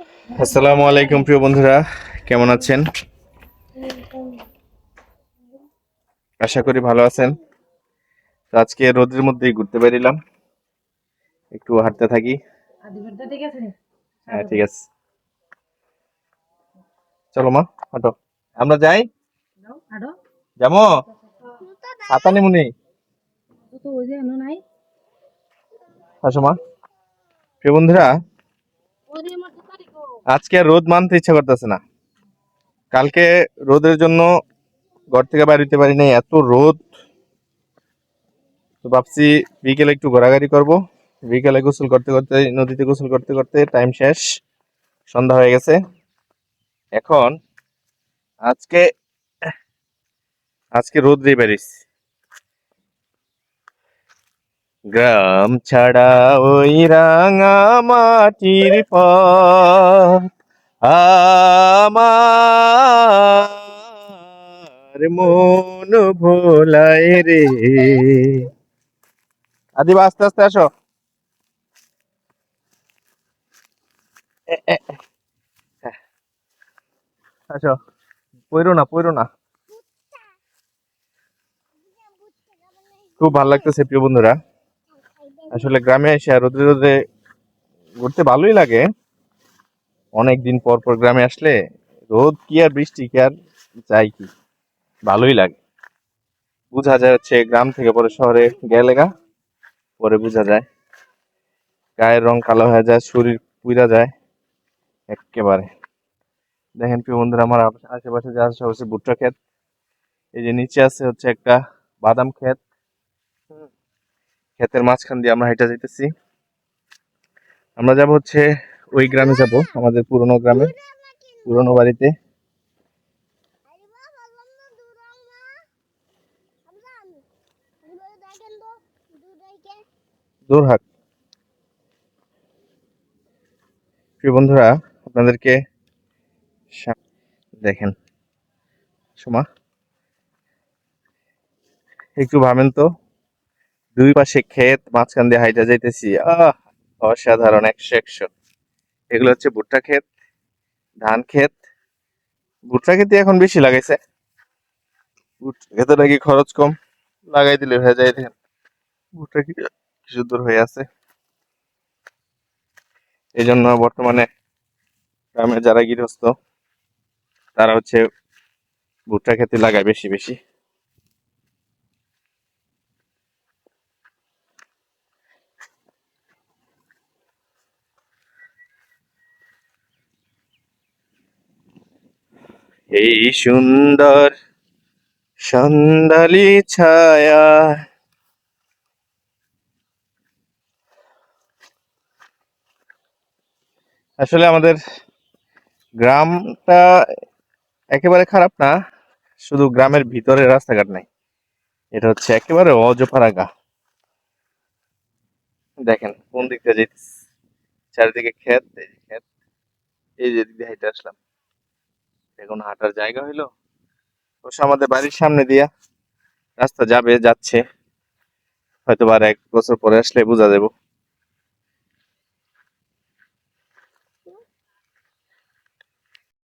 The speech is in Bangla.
আসসালামু আলাইকুম প্রিয় বন্ধুরা, কেমন আছেন? আশা করি ভালো আছেন। তো আজকে রোদের মধ্যেই ঘুরতে বেরিলাম, একটু হাঁটতে থাকি। হ্যাঁ, ঠিক আছে, চলো মা, হাঁটো। আমরা যাই, যাবো। ছাতা নিমুনি, আসো মা। প্রিয় বন্ধুরা, আজকে আর রোদ মানতে ইচ্ছা করতেছে না। কালকে রোদের জন্য ঘর থেকে বাইরে হতে পারি নাই, এত রোদ। তো ভাবছি বিকেলে একটু ঘোরাঘুরি করব। বিকেলে গোসল করতে করতে, নদীতে গোসল করতে করতে টাইম শেষ, সন্ধ্যা হয়ে গেছে। এখন আজকে আজকে রোদ্রে বেরিস। গ্রাম ছাড়া ওই রাঙা মাটির পথ আমার মন ভোলায় রে। আদিবা, আস্তে আস্তে আসো। এ, এ, আসো, পইরো না, পইরো না। খুব ভালো লাগতেছে প্রিয় বন্ধুরা। আসলে গ্রামে এসে রোদে রোদে ঘুরতে ভালোই লাগে। অনেকদিন পর পর গ্রামে আসলে রোদ কি আর বৃষ্টি কি আর যাই কি, ভালোই লাগে। বোঝা যায় হচ্ছে গ্রাম থেকে পরে শহরে গেলে পরে বোঝা যায় গায়ের রং কালো হয়ে যায়, শরীর পুড়া যায় একেবারে। দেখেন প্রিয় বন্ধুরা, আমার আশেপাশে যা আছে হচ্ছে ভুট্টা ক্ষেত। এই যে নিচে আছে হচ্ছে একটা বাদাম ক্ষেত। ক্ষেতের মাঝখান দিয়ে আমরা হেঁটে যাইতেছি। আমরা যাব হচ্ছে ওই গ্রামে, যাব আমাদের পুরনো গ্রামে, পুরনো বাড়িতে। দূরহাট। প্রিয় বন্ধুরা, আপনাদেরকে দেখেন, সোমা একটু ভাবেন তো, দুই পাশে ক্ষেত, মাঝখান দিয়ে হাইটা যাইতেছি। অসাধারণ, 100-100। এগুলো হচ্ছে ভুট্টা ক্ষেত, ধান ক্ষেত। ভুট্টা ক্ষেতে এখন বেশি লাগাইছে, ভুট্টা ক্ষেতে নাকি খরচ কম, লাগাই দিলে হয়ে যায়। দেখেন ভুট্টা কি সুন্দর হয়ে আছে। এই জন্য বর্তমানে গ্রামে যারা গৃহস্থ তারা হচ্ছে ভুট্টা ক্ষেতে লাগায় বেশি বেশি। এই সুন্দর সন্ধ্যালি ছায়া। আসলে আমাদের গ্রামটা একেবারে খারাপ না, শুধু গ্রামের ভিতরে রাস্তাঘাট নাই। এটা হচ্ছে একেবারে অজপাড়াগা। দেখেন কোন দিক থেকে যেতেছি, চারিদিকে ক্ষেত, এই যে ক্ষেত, এই যে দিক দিয়ে হেঁটে আসলাম। এখন হাঁটার জায়গা হইলো? অবশ্য আমাদের বাড়ির সামনে দিয়া রাস্তা যাচ্ছে, হয়তো আর 1 বছর পরে আসলে বোঝা যাবো